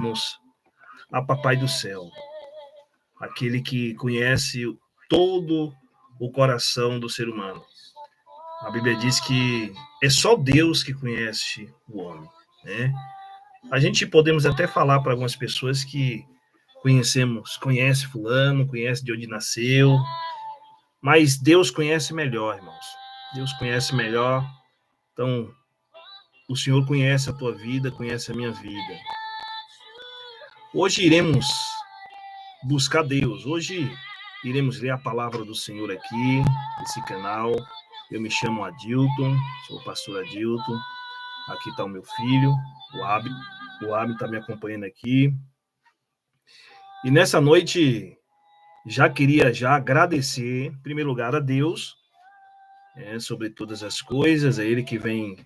orarmos a Papai do Céu, aquele que conhece todo o coração do ser humano. A Bíblia diz que é só Deus que conhece o homem, né? A gente podemos até falar para algumas pessoas que conhece fulano, conhece de onde nasceu, mas Deus conhece melhor, irmãos. Deus conhece melhor. Então, o Senhor conhece a tua vida, conhece a minha vida. Hoje iremos buscar Deus. Hoje iremos ler a palavra do Senhor aqui, nesse canal. Eu me chamo Adilton, sou o pastor Adilton. Aqui está o meu filho, o Abi. O Abi está me acompanhando aqui. E nessa noite, queria agradecer, em primeiro lugar, a Deus, sobre todas as coisas, é Ele que vem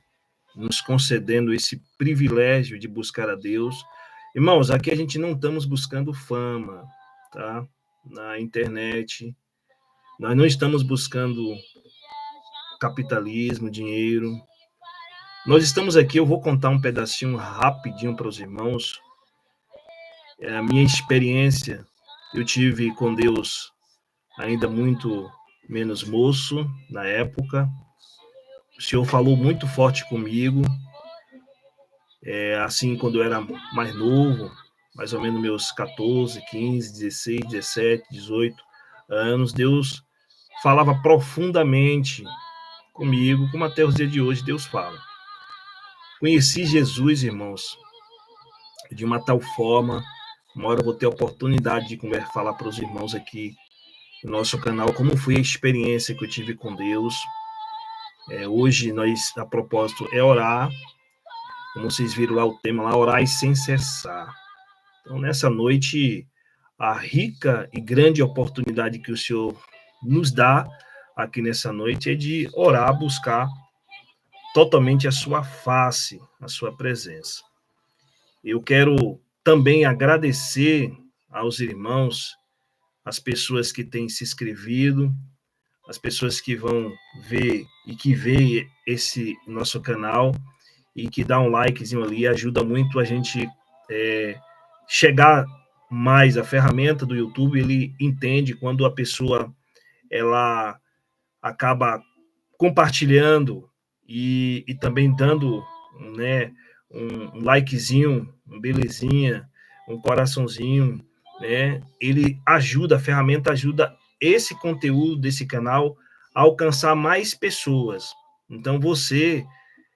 nos concedendo esse privilégio de buscar a Deus. Irmãos, aqui a gente não estamos buscando fama, tá? Na internet. Nós não estamos buscando capitalismo, dinheiro. Nós estamos aqui, eu vou contar um pedacinho rapidinho para os irmãos. A minha experiência, eu tive com Deus ainda muito menos moço na época. O Senhor falou muito forte comigo. Assim, quando eu era mais novo, mais ou menos meus 14, 15, 16, 17, 18 anos, Deus falava profundamente comigo, como até os dias de hoje Deus fala. Conheci Jesus, irmãos, de uma tal forma. Uma hora eu vou ter a oportunidade de falar para os irmãos aqui no nosso canal como foi a experiência que eu tive com Deus. Hoje, a propósito, é orar. Como vocês viram lá o tema, lá, orar sem cessar. Então, nessa noite, a rica e grande oportunidade que o Senhor nos dá aqui nessa noite é de orar, buscar totalmente a sua face, a sua presença. Eu quero também agradecer aos irmãos, as pessoas que têm se inscrevido, as pessoas que vão ver e que veem esse nosso canal e que dá um likezinho ali, ajuda muito a gente chegar mais. A ferramenta do YouTube, ele entende quando a pessoa ela acaba compartilhando e também dando, né, um likezinho, um belezinha, um coraçãozinho, né? Ele ajuda, a ferramenta ajuda esse conteúdo desse canal a alcançar mais pessoas. Então você,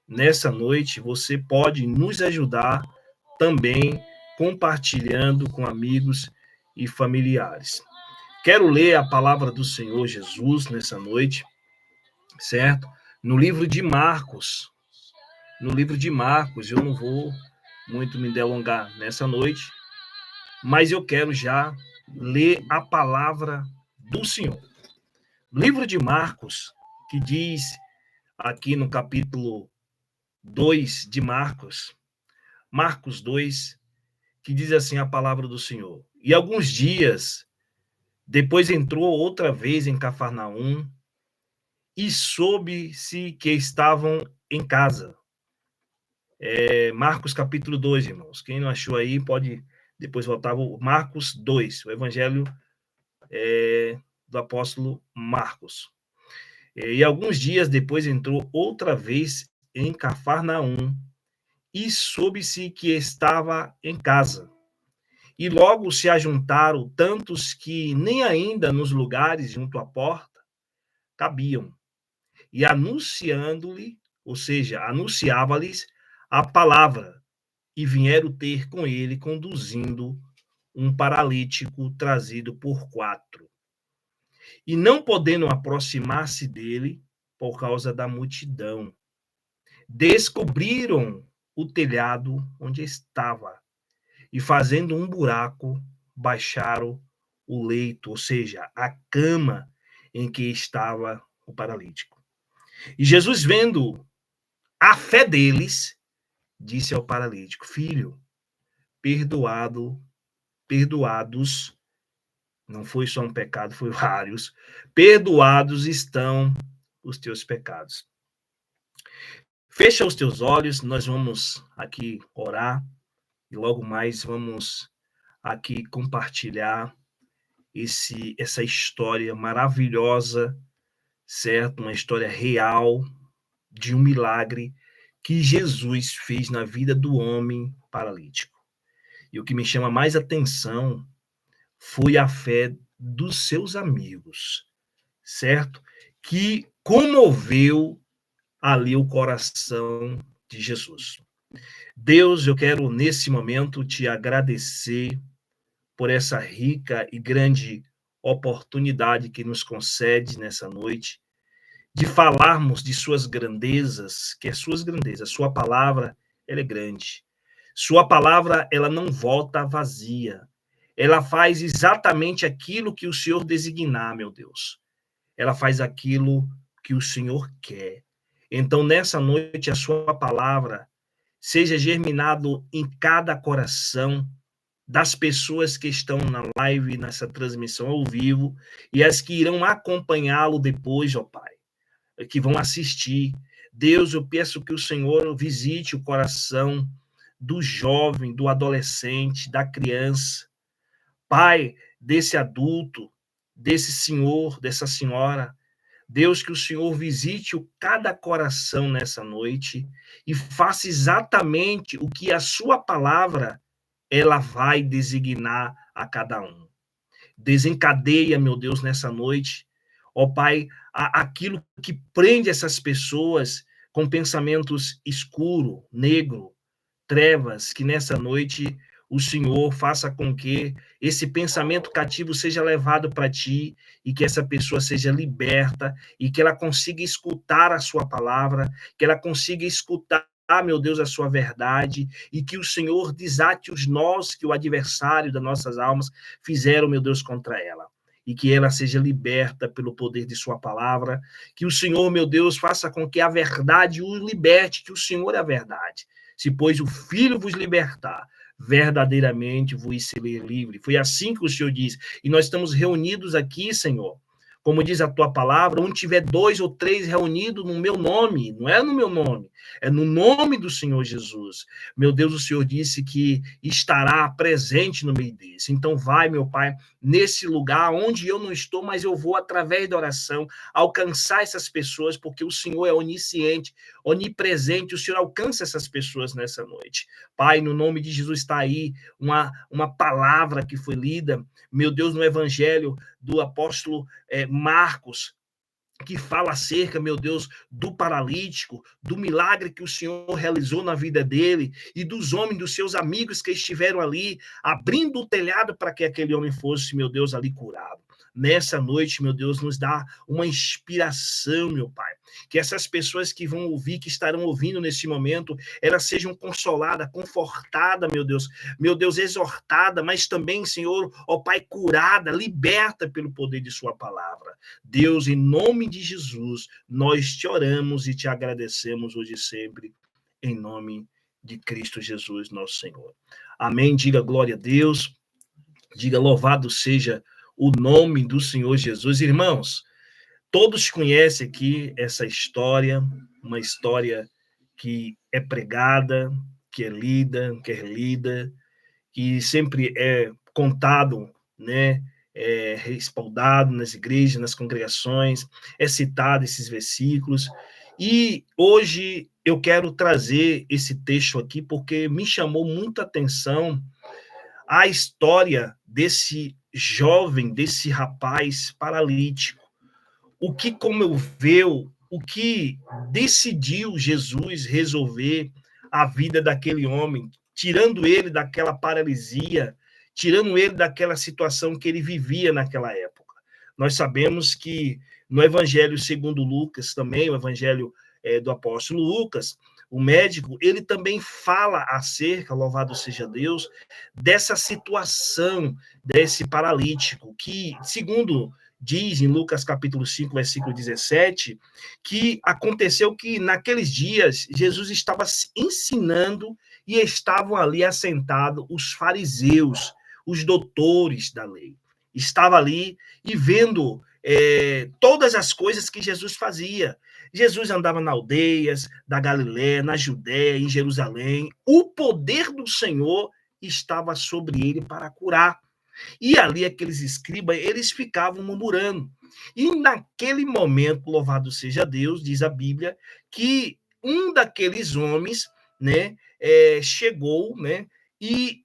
nessa noite, você pode nos ajudar também compartilhando com amigos e familiares. Quero ler a palavra do Senhor Jesus nessa noite, certo? No livro de Marcos. No livro de Marcos, eu não vou muito me delongar nessa noite, mas eu quero já ler a palavra do Senhor. Livro de Marcos, que diz aqui no capítulo 2 de Marcos 2, que diz assim a palavra do Senhor. E alguns dias depois entrou outra vez em Cafarnaum e soube-se que estavam em casa. Marcos capítulo 2, irmãos. Quem não achou aí pode depois voltar. Marcos 2, o evangelho do apóstolo Marcos. E alguns dias depois entrou outra vez em Cafarnaum e soube-se que estava em casa. E logo se ajuntaram tantos que nem ainda nos lugares junto à porta cabiam. E anunciando-lhe, ou seja, anunciava-lhes a palavra, e vieram ter com ele, conduzindo um paralítico trazido por 4. E não podendo aproximar-se dele, por causa da multidão, descobriram o telhado onde estava, e fazendo um buraco, baixaram o leito, ou seja, a cama em que estava o paralítico. E Jesus, vendo a fé deles, disse ao paralítico: Filho, perdoados, não foi só um pecado, foi vários, perdoados estão os teus pecados. Fecha os teus olhos, nós vamos aqui orar e logo mais vamos aqui compartilhar essa história maravilhosa, certo? Uma história real de um milagre que Jesus fez na vida do homem paralítico. E o que me chama mais atenção foi a fé dos seus amigos, certo? Que comoveu ali o coração de Jesus. Deus, eu quero nesse momento te agradecer por essa rica e grande oportunidade que nos concede nessa noite de falarmos de suas grandezas, que é suas grandezas, sua palavra, ela é grande. Sua palavra, ela não volta vazia. Ela faz exatamente aquilo que o Senhor designar, meu Deus. Ela faz aquilo que o Senhor quer. Então, nessa noite, a sua palavra seja germinado em cada coração das pessoas que estão na live, nessa transmissão ao vivo, e as que irão acompanhá-lo depois, ó Pai, que vão assistir. Deus, eu peço que o Senhor visite o coração do jovem, do adolescente, da criança, Pai, desse adulto, desse senhor, dessa senhora. Deus, que o Senhor visite cada coração nessa noite e faça exatamente o que a sua palavra ela vai designar a cada um. Desencadeia, meu Deus, nessa noite, ó Pai, aquilo que prende essas pessoas com pensamentos escuro, negro, trevas, que nessa noite o Senhor faça com que esse pensamento cativo seja levado para ti e que essa pessoa seja liberta e que ela consiga escutar a sua palavra, que ela consiga escutar, meu Deus, a sua verdade e que o Senhor desate os nós que o adversário das nossas almas fizeram, meu Deus, contra ela. E que ela seja liberta pelo poder de sua palavra, que o Senhor, meu Deus, faça com que a verdade o liberte, que o Senhor é a verdade. Se, pois, o Filho vos libertar, verdadeiramente vos ser livre. Foi assim que o Senhor diz. E nós estamos reunidos aqui, Senhor. Como diz a tua palavra, onde tiver 2 ou 3 reunidos no meu nome, não é no meu nome, é no nome do Senhor Jesus. Meu Deus, o Senhor disse que estará presente no meio desse. Então vai, meu Pai, nesse lugar onde eu não estou, mas eu vou, através da oração, alcançar essas pessoas, porque o Senhor é onisciente, onipresente, o Senhor alcança essas pessoas nessa noite. Pai, no nome de Jesus está aí uma palavra que foi lida, meu Deus, no Evangelho do apóstolo Marcos, que fala acerca, meu Deus, do paralítico, do milagre que o Senhor realizou na vida dele e dos homens, dos seus amigos que estiveram ali, abrindo o telhado para que aquele homem fosse, meu Deus, ali curado. Nessa noite, meu Deus, nos dá uma inspiração, meu Pai. Que essas pessoas que vão ouvir, que estarão ouvindo nesse momento, elas sejam consoladas, confortadas, meu Deus, exortada, mas também, Senhor, ó Pai, curada, liberta pelo poder de sua palavra. Deus, em nome de Jesus, nós te oramos e te agradecemos hoje e sempre, em nome de Cristo Jesus, nosso Senhor. Amém. Diga glória a Deus. Diga louvado seja o nome do Senhor Jesus. Irmãos, todos conhecem aqui essa história, uma história que é pregada, que é lida, que é relida, que sempre é contado, né? É respaldado nas igrejas, nas congregações, é citado esses versículos. E hoje eu quero trazer esse texto aqui porque me chamou muita atenção a história desse jovem, desse rapaz paralítico. O que comoveu, o que decidiu Jesus resolver a vida daquele homem, tirando ele daquela paralisia, tirando ele daquela situação que ele vivia naquela época. Nós sabemos que no Evangelho segundo Lucas, também o Evangelho do apóstolo Lucas, o médico, ele também fala acerca, louvado seja Deus, dessa situação desse paralítico, que, segundo diz em Lucas capítulo 5, versículo 17, que aconteceu que naqueles dias Jesus estava ensinando e estavam ali assentados os fariseus, os doutores da lei. Estava ali e vendo todas as coisas que Jesus fazia. Jesus andava nas aldeias da Galiléia, na Judéia, em Jerusalém. O poder do Senhor estava sobre ele para curar. E ali aqueles escribas, eles ficavam murmurando. E naquele momento, louvado seja Deus, diz a Bíblia, que um daqueles homens, né, chegou, né, e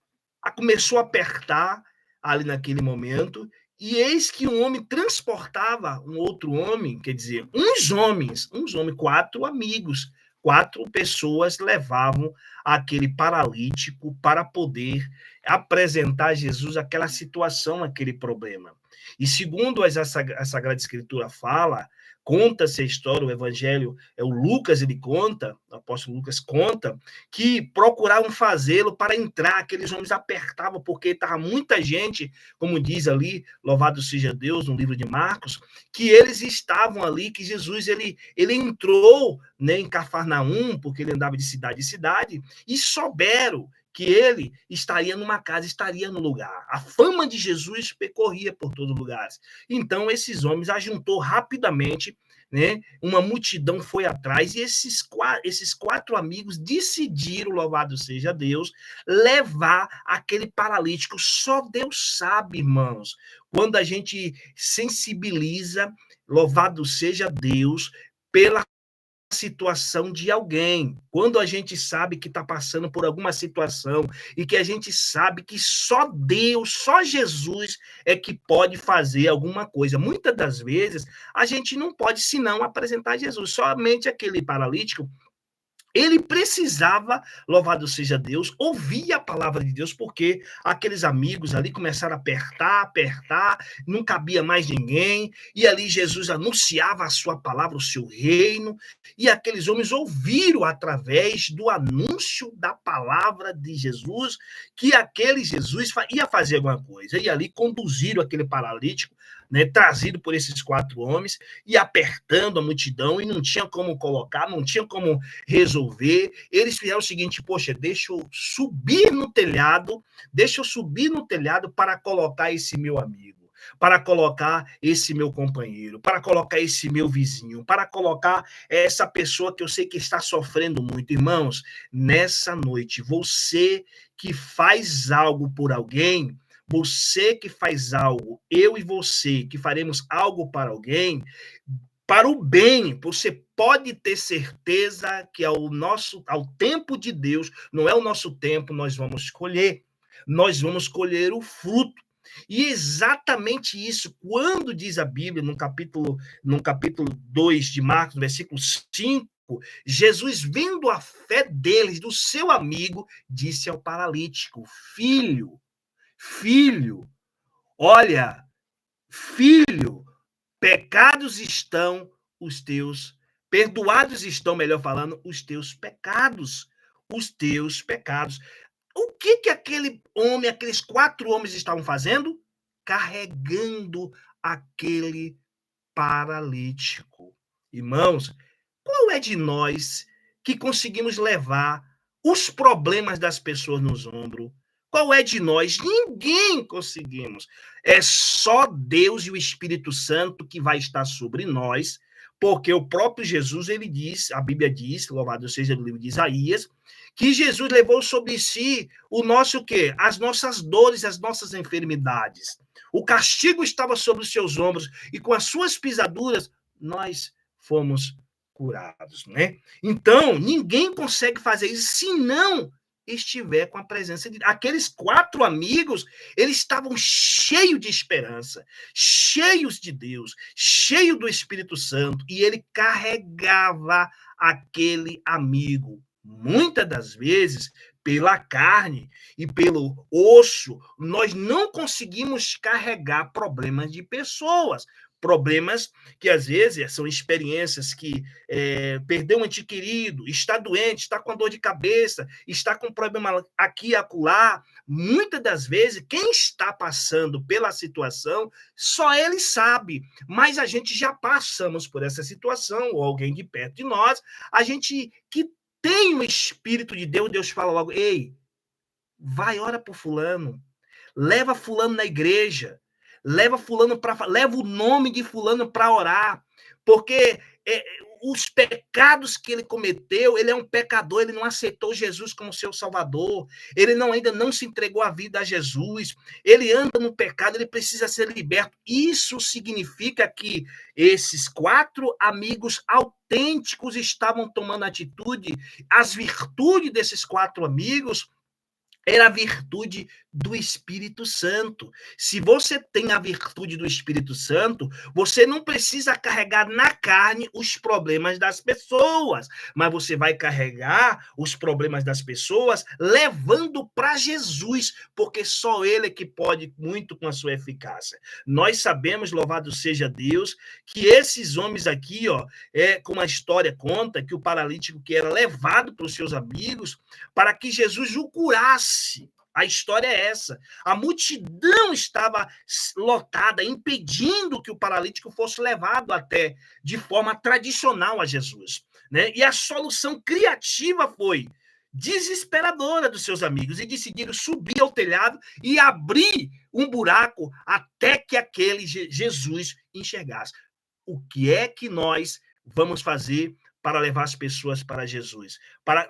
começou a apertar ali naquele momento, e eis que um homem transportava um outro homem, quer dizer, uns homens, quatro amigos, quatro pessoas levavam aquele paralítico para poder apresentar a Jesus aquela situação, aquele problema. E segundo a Sagrada Escritura fala, conta-se a história, o Evangelho, o Lucas, ele conta, o apóstolo Lucas conta, que procuravam fazê-lo para entrar, aqueles homens apertavam, porque estava muita gente, como diz ali, louvado seja Deus, no livro de Marcos, que eles estavam ali, que Jesus, ele entrou, né, em Cafarnaum, porque ele andava de cidade em cidade, e souberam que ele estaria numa casa, estaria no lugar. A fama de Jesus percorria por todos os lugares. Então, esses homens ajuntou rapidamente, né? Uma multidão foi atrás, e esses quatro amigos decidiram, louvado seja Deus, levar aquele paralítico. Só Deus sabe, irmãos, quando a gente sensibiliza, louvado seja Deus, pela situação de alguém. Quando a gente sabe que está passando por alguma situação e que a gente sabe que só Deus, só Jesus é que pode fazer alguma coisa. Muitas das vezes a gente não pode senão apresentar Jesus. Somente aquele paralítico, ele precisava, louvado seja Deus, ouvir a palavra de Deus, porque aqueles amigos ali começaram a apertar, não cabia mais ninguém, e ali Jesus anunciava a sua palavra, o seu reino, e aqueles homens ouviram através do anúncio da palavra de Jesus, que aquele Jesus ia fazer alguma coisa, e ali conduziram aquele paralítico, né, trazido por esses quatro homens, e apertando a multidão, e não tinha como colocar, não tinha como resolver. Eles fizeram o seguinte: poxa, deixa eu subir no telhado para colocar esse meu amigo, para colocar esse meu companheiro, para colocar esse meu vizinho, para colocar essa pessoa que eu sei que está sofrendo muito. Irmãos, nessa noite, você que faz algo por alguém, você que faz algo, eu e você que faremos algo para alguém, para o bem, você pode ter certeza que ao tempo de Deus, não é o nosso tempo, nós vamos colher o fruto. E exatamente isso, quando diz a Bíblia, no capítulo 2 de Marcos, no versículo 5, Jesus, vendo a fé deles, do seu amigo, disse ao paralítico: filho, olha, filho, pecados estão os teus, perdoados estão, melhor falando, os teus pecados. Os teus pecados. O que aquele homem, aqueles quatro homens estavam fazendo? Carregando aquele paralítico. Irmãos, qual é de nós que conseguimos levar os problemas das pessoas nos ombros? Qual é de nós? Ninguém conseguimos. É só Deus e o Espírito Santo que vai estar sobre nós, porque o próprio Jesus, ele diz, a Bíblia diz, louvado seja o livro de Isaías, que Jesus levou sobre si o nosso quê? As nossas dores, as nossas enfermidades. O castigo estava sobre os seus ombros, e com as suas pisaduras nós fomos curados, né? Então, ninguém consegue fazer isso se não estiver com a presença de aqueles quatro amigos. Eles estavam cheios de esperança, cheios de Deus, cheios do Espírito Santo, e ele carregava aquele amigo. Muitas das vezes, pela carne e pelo osso, nós não conseguimos carregar problemas de pessoas. Problemas que, às vezes, são experiências que perdeu um ente querido, está doente, está com dor de cabeça, está com problema aqui e acolá. Muitas das vezes, quem está passando pela situação, só ele sabe, mas a gente já passamos por essa situação, ou alguém de perto de nós, a gente que tem o Espírito de Deus, Deus fala logo: ei, vai, ora por fulano, leva fulano na igreja, leva o nome de fulano para orar, porque os pecados que ele cometeu, ele é um pecador, ele não aceitou Jesus como seu salvador, ele ainda não se entregou a vida a Jesus, ele anda no pecado, ele precisa ser liberto. Isso significa que esses 4 amigos autênticos estavam tomando atitude, as virtudes desses 4 amigos era a virtude do Espírito Santo. Se você tem a virtude do Espírito Santo, você não precisa carregar na carne os problemas das pessoas, mas você vai carregar os problemas das pessoas levando para Jesus, porque só ele é que pode muito com a sua eficácia. Nós sabemos, louvado seja Deus, que esses homens aqui, como a história conta, que o paralítico que era levado para os seus amigos, para que Jesus o curasse. A história é essa. A multidão estava lotada, impedindo que o paralítico fosse levado até de forma tradicional a Jesus, né? E a solução criativa foi desesperadora dos seus amigos e decidiram subir ao telhado e abrir um buraco até que aquele Jesus enxergasse. O que é que nós vamos fazer para levar as pessoas para Jesus?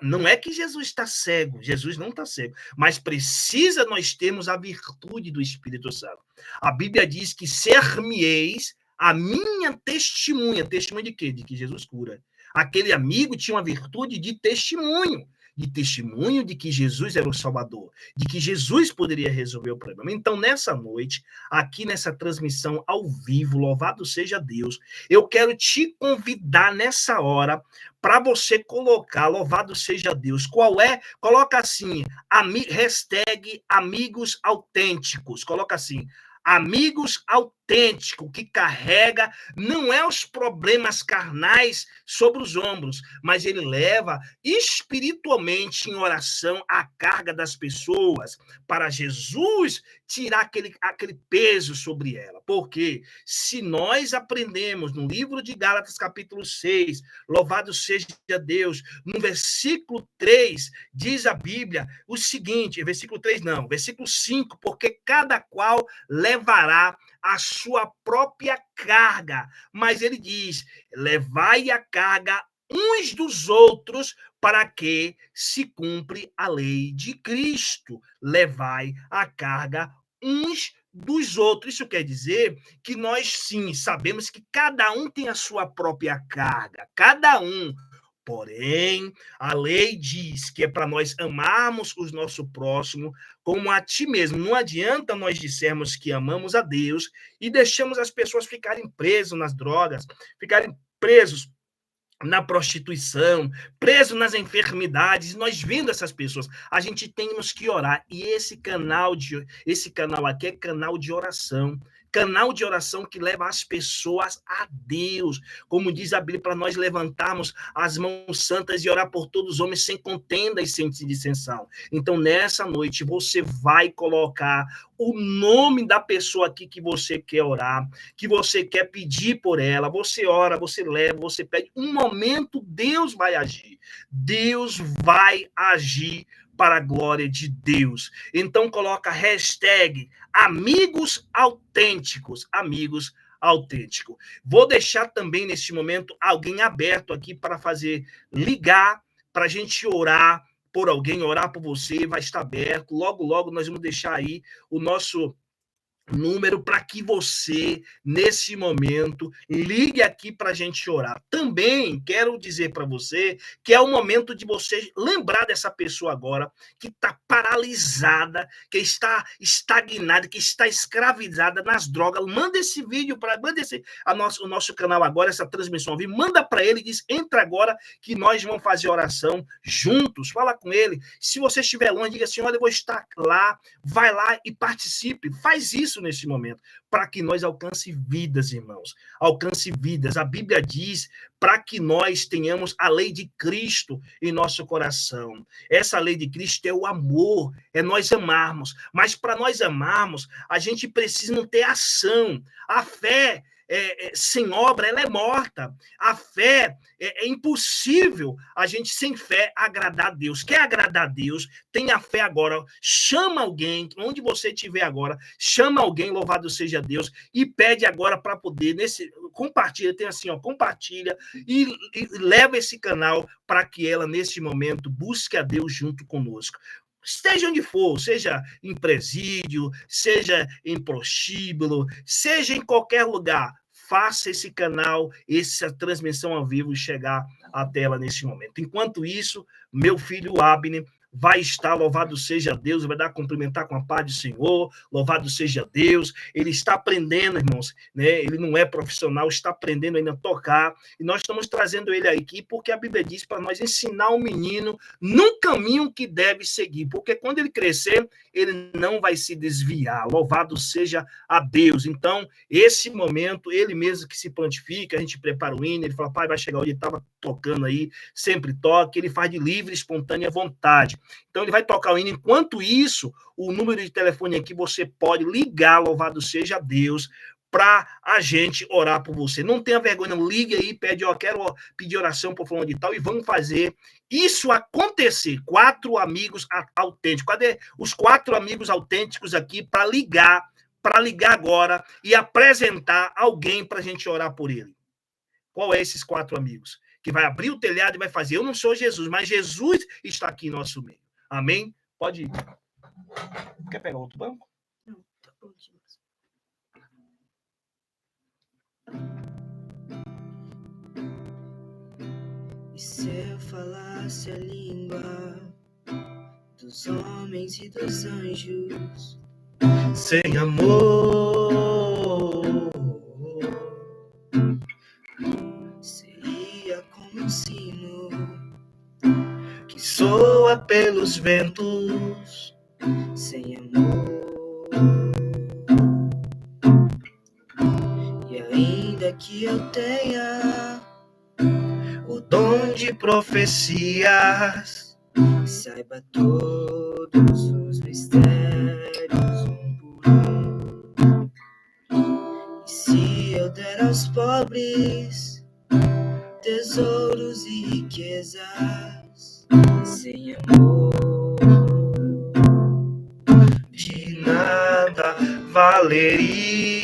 Não é que Jesus está cego, Jesus não está cego, mas precisa nós termos a virtude do Espírito Santo. A Bíblia diz que ser-me-eis a minha testemunha. Testemunha de quê? De que Jesus cura. Aquele amigo tinha uma virtude de testemunho de que Jesus era o Salvador, de que Jesus poderia resolver o problema. Então, nessa noite, aqui nessa transmissão ao vivo, louvado seja Deus, eu quero te convidar nessa hora para você colocar, louvado seja Deus, qual é? Coloca assim, hashtag amigos autênticos, coloca assim, amigos autênticos, que carrega, não é os problemas carnais sobre os ombros, mas ele leva espiritualmente em oração a carga das pessoas, para Jesus tirar aquele peso sobre ela. Porque se nós aprendemos no livro de Gálatas, capítulo 6, louvado seja Deus, no versículo 3, diz a Bíblia o seguinte, versículo 3 não, versículo 5, porque cada qual levará a sua própria carga. Mas ele diz, levai a carga uns dos outros para que se cumpre a lei de Cristo. Levai a carga uns dos outros. Isso quer dizer que nós, sim, sabemos que cada um tem a sua própria carga. Cada um. Porém, a lei diz que é para nós amarmos o nosso próximo como a ti mesmo. Não adianta nós dissermos que amamos a Deus e deixamos as pessoas ficarem presas nas drogas, ficarem presos na prostituição, preso nas enfermidades. Nós vendo essas pessoas, a gente temos que orar. E esse canal aqui é canal de oração. Canal de oração que leva as pessoas a Deus. Como diz a Bíblia, para nós levantarmos as mãos santas e orar por todos os homens sem contenda e sem dissensão. Então, nessa noite, você vai colocar o nome da pessoa aqui que você quer orar, que você quer pedir por ela. Você ora, você leva, você pede. Um momento, Deus vai agir. Deus vai agir para a glória de Deus. Então, coloca hashtag amigos autênticos. Amigos autênticos. Vou deixar também, neste momento, alguém aberto aqui para ligar, para a gente orar por alguém, orar por você, vai estar aberto. Logo, logo, nós vamos deixar aí o nosso número para que você, nesse momento, ligue aqui para a gente orar. Também quero dizer para você que é o momento de você lembrar dessa pessoa agora que está paralisada, que está estagnada, que está escravizada nas drogas. Manda esse vídeo o nosso canal agora, essa transmissão ao vivo, manda para ele e diz, entra agora que nós vamos fazer oração juntos. Fala com ele. Se você estiver longe, diga assim, olha, eu vou estar lá, vai lá e participe. Faz isso neste momento, para que nós alcance vidas, irmãos. Alcance vidas. A Bíblia diz para que nós tenhamos a lei de Cristo em nosso coração. Essa lei de Cristo é o amor, é nós amarmos. Mas para nós amarmos, a gente precisa ter ação. A fé sem obra, ela é morta. A fé, é impossível a gente, sem fé, agradar a Deus. Quer agradar a Deus, tenha fé agora. Chama alguém, onde você estiver agora, chama alguém, louvado seja Deus, e pede agora para poder, compartilha, tem assim, compartilha e leva esse canal para que ela, nesse momento, busque a Deus junto conosco. Esteja onde for, seja em presídio, seja em prostíbulo, seja em qualquer lugar, faça esse canal, essa transmissão ao vivo chegar à tela nesse momento. Enquanto isso, meu filho Abner vai estar, louvado seja Deus, vai dar cumprimentar com a paz do Senhor, louvado seja Deus, ele está aprendendo, irmãos, né? Ele não é profissional, está aprendendo ainda a tocar, e nós estamos trazendo ele aqui porque a Bíblia diz para nós ensinar o menino no caminho que deve seguir, porque quando ele crescer, ele não vai se desviar, louvado seja a Deus. Então, esse momento, ele mesmo que se prontifica, a gente prepara o hino, ele fala, pai, vai chegar onde ele estava tocando aí, sempre toca, ele faz de livre, espontânea vontade. Então, ele vai tocar o hino. Enquanto isso, o número de telefone aqui, você pode ligar, louvado seja Deus, para a gente orar por você. Não tenha vergonha, não. Ligue aí, pede, quero pedir oração por fulano de tal, e vamos fazer isso acontecer. 4 amigos autênticos. Cadê os 4 amigos autênticos aqui para ligar agora e apresentar alguém para a gente orar por ele? Qual é esses 4 amigos? Que vai abrir o telhado e vai fazer. Eu não sou Jesus, mas Jesus está aqui em nosso meio. Amém? Pode ir. Quer pegar outro banco? Não, tá prontinho. E se eu falasse a língua dos homens e dos anjos, sem amor, seria como um sino que soa pelos ventos, sem amor. E ainda que eu tenha o dom de profecias, saiba todos os mistérios um por um. E se eu der aos pobres tesouros e riquezas, sem amor, de nada valeria.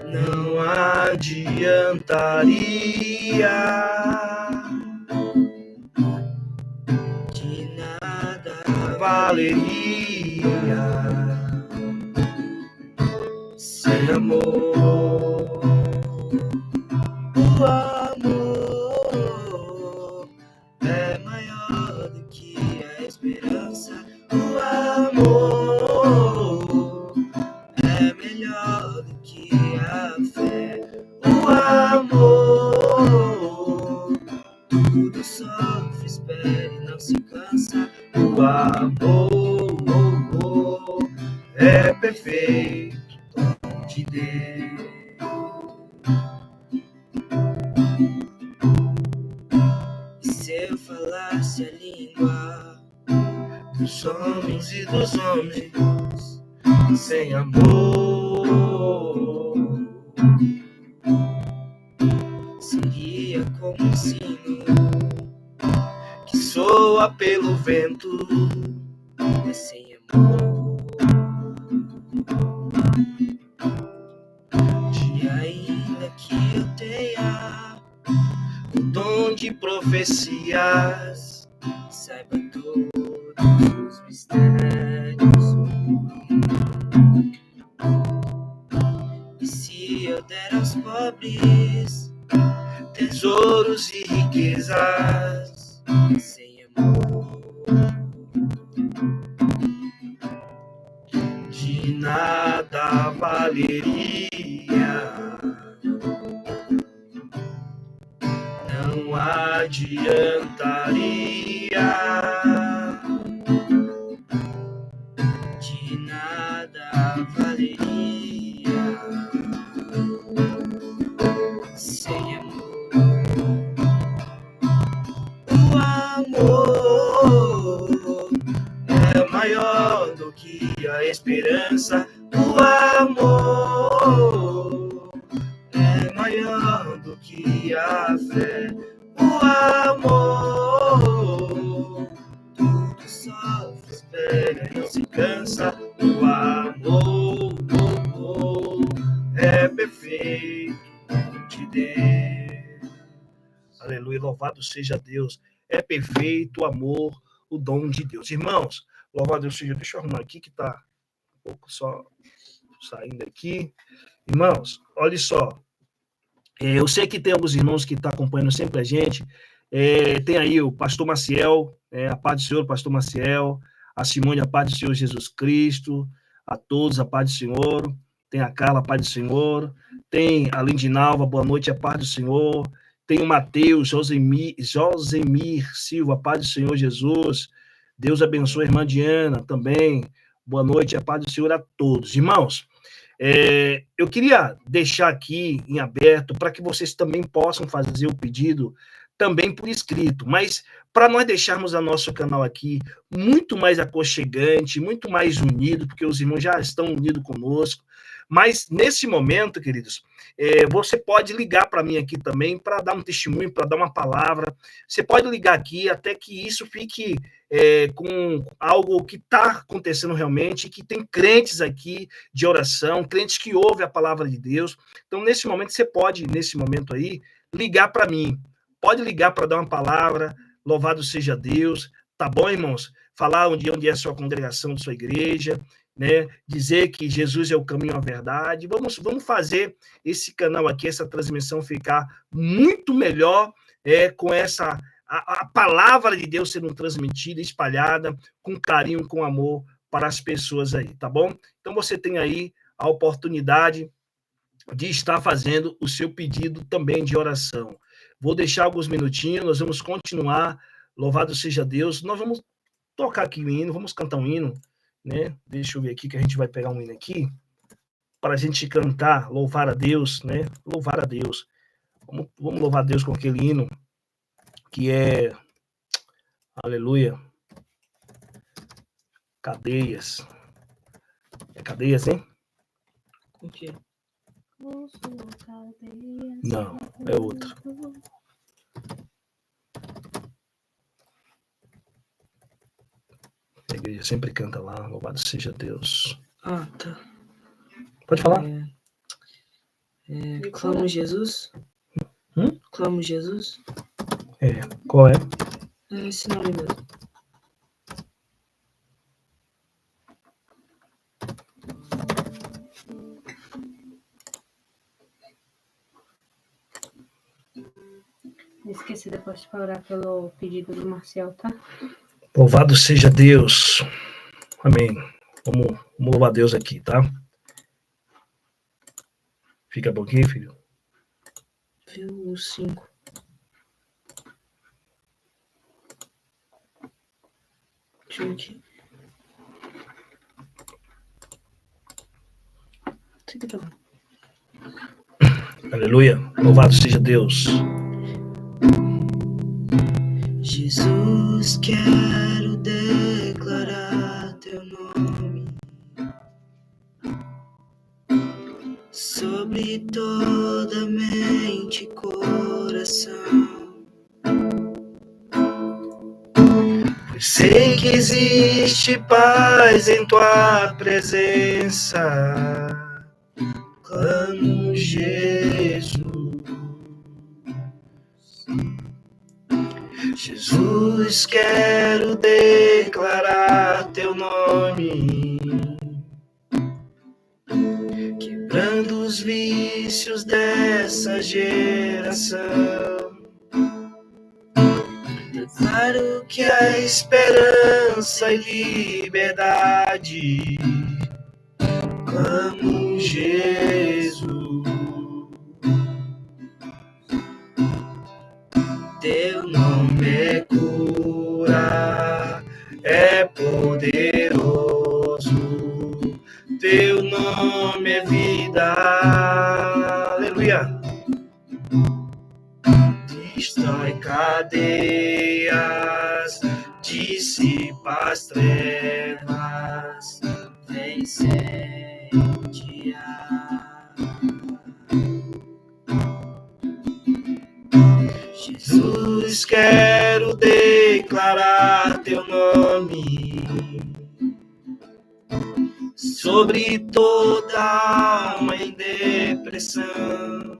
Não adiantaria. de nada Valeria sem amor. O amor é maior do que a esperança. O amor é melhor do que a fé. O amor tudo sofre, espera e não se cansa. O amor é perfeito, dom de Deus. E se eu falasse a língua Dos homens e dos homens, sem amor, seria como um sino que soa pelo vento, mas sem amor. E ainda que eu tenha o dom de profecias, saiba todos os mistérios um por um. E se eu der aos pobres tesouros e riquezas, sem amor, de nada valeria. Não adiantaria. de nada valeria sem amor. O amor É maior do que a a esperança, o amor é maior do que a fé. O amor tudo sofre, espera e não se cansa. O amor é perfeito de Deus. Aleluia, louvado seja Deus. É perfeito o amor, o dom de Deus. Irmãos, louvado Deus seja. Deixa eu arrumar aqui que tá um pouco só saindo aqui. Irmãos, olha só. Eu sei que tem alguns irmãos que estão acompanhando sempre a gente. Tem aí o pastor Maciel, a paz do Senhor, pastor Maciel. A Simone, a paz do Senhor Jesus Cristo. A todos, a paz do Senhor. Tem a Carla, a paz do Senhor. Tem a Lindinalva, boa noite, a paz do Senhor. Tem o Mateus, Josemir Silva, a paz do Senhor Jesus. Deus abençoe a irmã Diana também. Boa noite, a paz do Senhor a todos. Irmãos, eu queria deixar aqui em aberto para que vocês também possam fazer o pedido também por escrito, mas para nós deixarmos o nosso canal aqui muito mais aconchegante, muito mais unido, porque os irmãos já estão unidos conosco, mas nesse momento, queridos, você pode ligar para mim aqui também para dar um testemunho, para dar uma palavra, você pode ligar aqui até que isso fique com algo que está acontecendo realmente, que tem crentes aqui de oração, crentes que ouvem a palavra de Deus. Então, nesse momento, você pode, nesse momento aí, ligar para mim. Pode ligar para dar uma palavra, louvado seja Deus, tá bom, irmãos? Falar onde é a sua congregação, sua igreja, né? Dizer que Jesus é o caminho à verdade. Vamos fazer esse canal aqui, essa transmissão ficar muito melhor com essa a palavra de Deus sendo transmitida, espalhada com carinho, com amor para as pessoas aí, tá bom? Então você tem aí a oportunidade de estar fazendo o seu pedido também de oração. Vou deixar alguns minutinhos, nós vamos continuar, louvado seja Deus. Nós vamos tocar aqui o hino, vamos cantar um hino, né? Deixa eu ver aqui que a gente vai pegar um hino aqui para a gente cantar, louvar a Deus, né? Louvar a Deus. Vamos louvar a Deus com aquele hino que é aleluia. Cadeias. É cadeias, hein? O quê? Não, é outro. A igreja sempre canta lá, louvado seja Deus. Ah, tá. Pode falar? Clamo Jesus? Clamo Jesus? Qual é? É esse nome mesmo. Não esqueci depois de orar pelo pedido do Marcel, tá? Louvado seja Deus. Amém. Vamos louvar Deus aqui, tá? Fica bom aqui, filho? Viu o 5. Deixa eu ver aqui. Isso aqui tá bom. Aleluia. Louvado seja Deus. Jesus, quero declarar teu nome sobre toda mente e coração. Pois sei que existe paz em tua presença. Clamo Jesus. Jesus, quero declarar teu nome, quebrando os vícios dessa geração. Declaro que há esperança e liberdade. Clamo Jesus. Teu nome é cura, é poderoso. Teu nome é vida. Aleluia. Destrói cadeias, dissipa as trevas. Vem vem incendiar. Jesus, quero declarar teu nome sobre toda alma em depressão,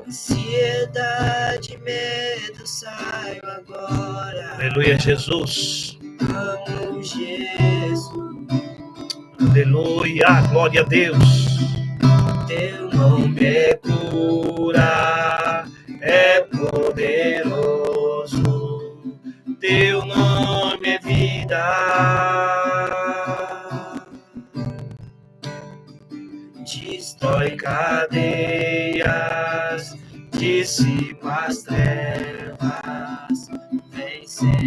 ansiedade, medo, saio agora. Aleluia, Jesus. Amo Jesus. Aleluia, glória a Deus. Teu nome é cura, é poderoso. Teu nome é vida. Destrói cadeias, dissipa as trevas, vem incendiar.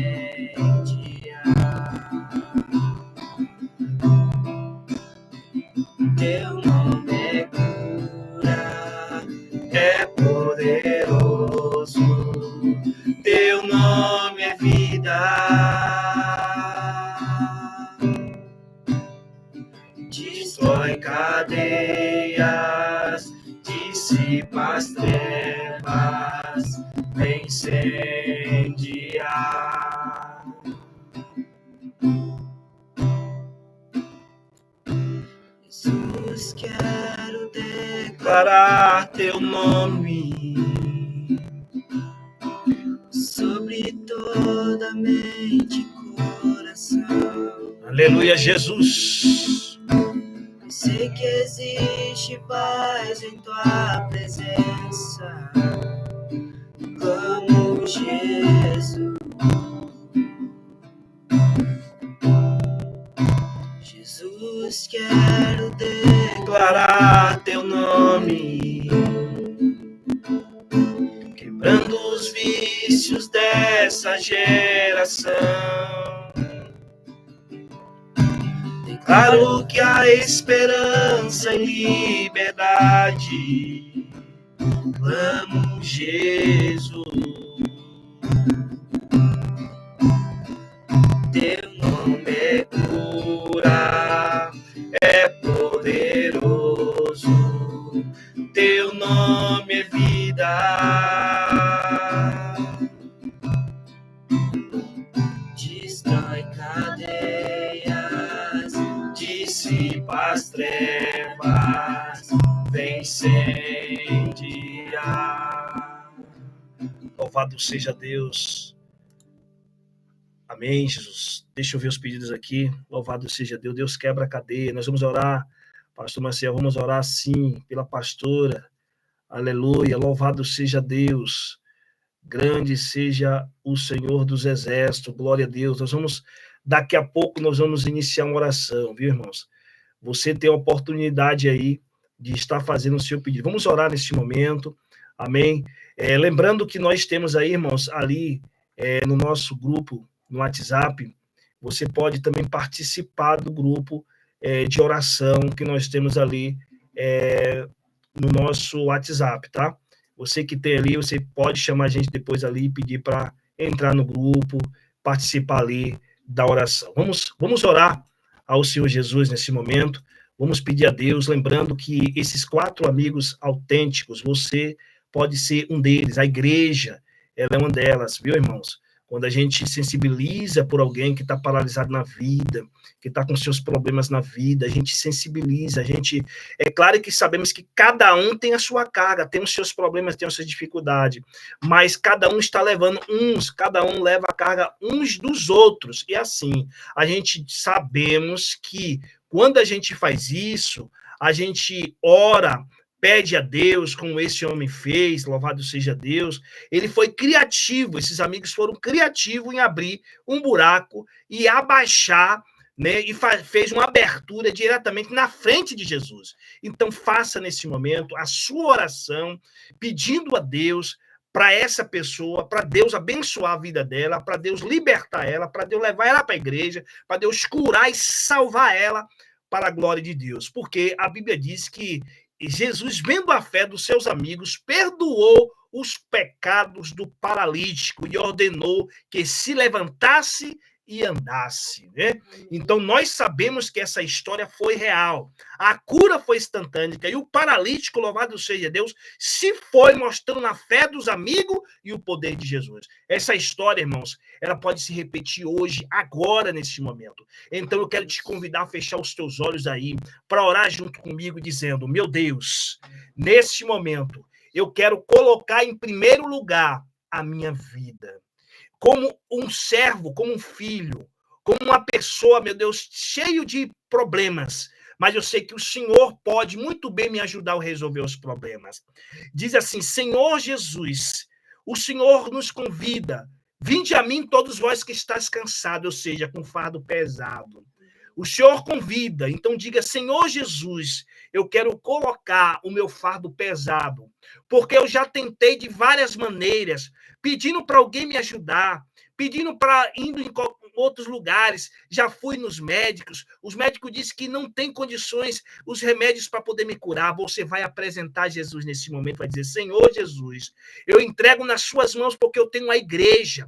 Teu nome é cura, é poderoso. Teu nome é vida. Destrói cadeias, dissipa as trevas, vem incendiar. Jesus, quero declarar teu nome sobre toda mente e coração. Aleluia, Jesus. Sei que existe paz em tua presença. Amo Jesus. Jesus, quero declarar teu nome, quebrando os vícios dessa geração. Declaro que há esperança e liberdade. Amo Jesus. Teu nome é cura, é poderoso. Teu nome é vida. Destrói cadeias, dissipa as trevas, vem incendiar. Louvado seja Deus. Amém, Jesus. Deixa eu ver os pedidos aqui. Louvado seja Deus. Deus quebra a cadeia. Nós vamos orar, pastor Marcelo, vamos orar sim pela pastora. Aleluia. Louvado seja Deus. Grande seja o Senhor dos Exércitos. Glória a Deus. Daqui a pouco nós vamos iniciar uma oração, viu, irmãos? Você tem a oportunidade aí de estar fazendo o seu pedido. Vamos orar neste momento. Amém. Lembrando que nós temos aí, irmãos, ali no nosso grupo, no WhatsApp, você pode também participar do grupo de oração que nós temos ali no nosso WhatsApp, tá? Você que tem ali, você pode chamar a gente depois ali e pedir para entrar no grupo, participar ali da oração. Vamos orar ao Senhor Jesus nesse momento, vamos pedir a Deus, lembrando que esses 4 amigos autênticos, você pode ser um deles, a igreja, ela é uma delas, viu, irmãos? Quando a gente sensibiliza por alguém que está paralisado na vida, que está com seus problemas na vida, a gente sensibiliza, é claro que sabemos que cada um tem a sua carga, tem os seus problemas, tem as suas dificuldades, mas cada um está levando cada um leva a carga uns dos outros, e assim, a gente sabemos que quando a gente faz isso, a gente ora, pede a Deus, como esse homem fez, louvado seja Deus, ele foi criativo, esses amigos foram criativos em abrir um buraco e abaixar, né, e fez uma abertura diretamente na frente de Jesus. Então, faça nesse momento a sua oração, pedindo a Deus para essa pessoa, para Deus abençoar a vida dela, para Deus libertar ela, para Deus levar ela para a igreja, para Deus curar e salvar ela para a glória de Deus. Porque a Bíblia diz que Jesus, vendo a fé dos seus amigos, perdoou os pecados do paralítico e ordenou que se levantasse e andasse, né? Então, nós sabemos que essa história foi real. A cura foi instantânea e o paralítico, louvado seja Deus, se foi mostrando a fé dos amigos e o poder de Jesus. Essa história, irmãos, ela pode se repetir hoje, agora, nesse momento. Então, eu quero te convidar a fechar os teus olhos aí para orar junto comigo, dizendo, meu Deus, neste momento, eu quero colocar em primeiro lugar a minha vida. Como um servo, como um filho, como uma pessoa, meu Deus, cheio de problemas, mas eu sei que o Senhor pode muito bem me ajudar a resolver os problemas. Diz assim, Senhor Jesus, o Senhor nos convida, vinde a mim todos vós que estáis cansados, ou seja, com fardo pesado. O Senhor convida, então diga, Senhor Jesus, eu quero colocar o meu fardo pesado, porque eu já tentei de várias maneiras, pedindo para alguém me ajudar, pedindo para indo em outros lugares, já fui nos médicos, os médicos dizem que não tem condições, os remédios para poder me curar, você vai apresentar Jesus nesse momento, vai dizer, Senhor Jesus, eu entrego nas suas mãos porque eu tenho uma igreja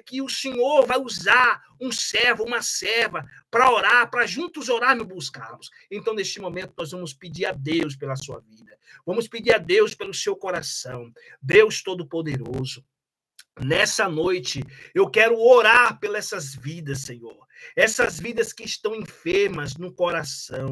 que o Senhor vai usar um servo, uma serva, para orar, para juntos orar e buscarmos. Então, neste momento, nós vamos pedir a Deus pela sua vida. Vamos pedir a Deus pelo seu coração. Deus Todo-Poderoso, nessa noite, eu quero orar pelas essas vidas, Senhor. Essas vidas que estão enfermas no coração.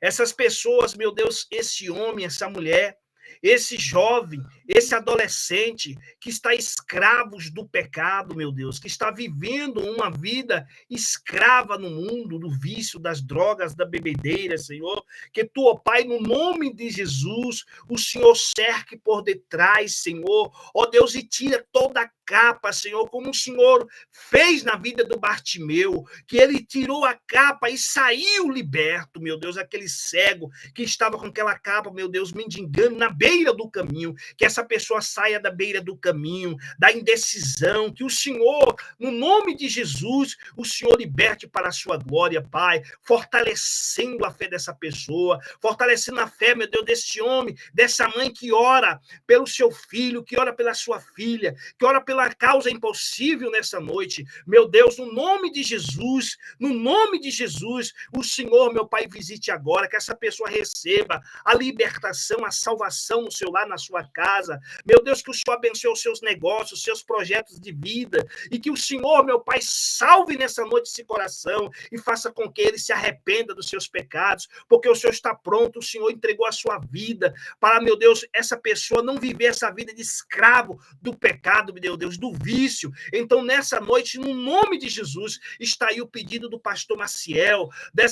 Essas pessoas, meu Deus, esse homem, essa mulher, esse jovem, esse adolescente que está escravos do pecado, meu Deus, que está vivendo uma vida escrava no mundo, do vício, das drogas, da bebedeira, Senhor, que tu, ó Pai, no nome de Jesus, o Senhor cerque por detrás, Senhor, ó Deus, e tira toda a capa, Senhor, como o Senhor fez na vida do Bartimeu, que ele tirou a capa e saiu liberto, meu Deus, aquele cego que estava com aquela capa, meu Deus, mendigando na beira do caminho, que essa pessoa saia da beira do caminho, da indecisão, que o Senhor, no nome de Jesus, o Senhor liberte para a sua glória, Pai, fortalecendo a fé dessa pessoa, fortalecendo a fé, meu Deus, desse homem, dessa mãe que ora pelo seu filho, que ora pela sua filha, que ora pela causa impossível nessa noite. Meu Deus, no nome de Jesus, o Senhor, meu Pai, visite agora, que essa pessoa receba a libertação, a salvação no seu lar, na sua casa. Meu Deus, que o Senhor abençoe os seus negócios, os seus projetos de vida, e que o Senhor, meu Pai, salve nessa noite esse coração e faça com que ele se arrependa dos seus pecados, porque o Senhor está pronto, o Senhor entregou a sua vida para, meu Deus, essa pessoa não viver essa vida de escravo do pecado, meu Deus, do vício. Então, nessa noite, no nome de Jesus, está aí o pedido do pastor Maciel,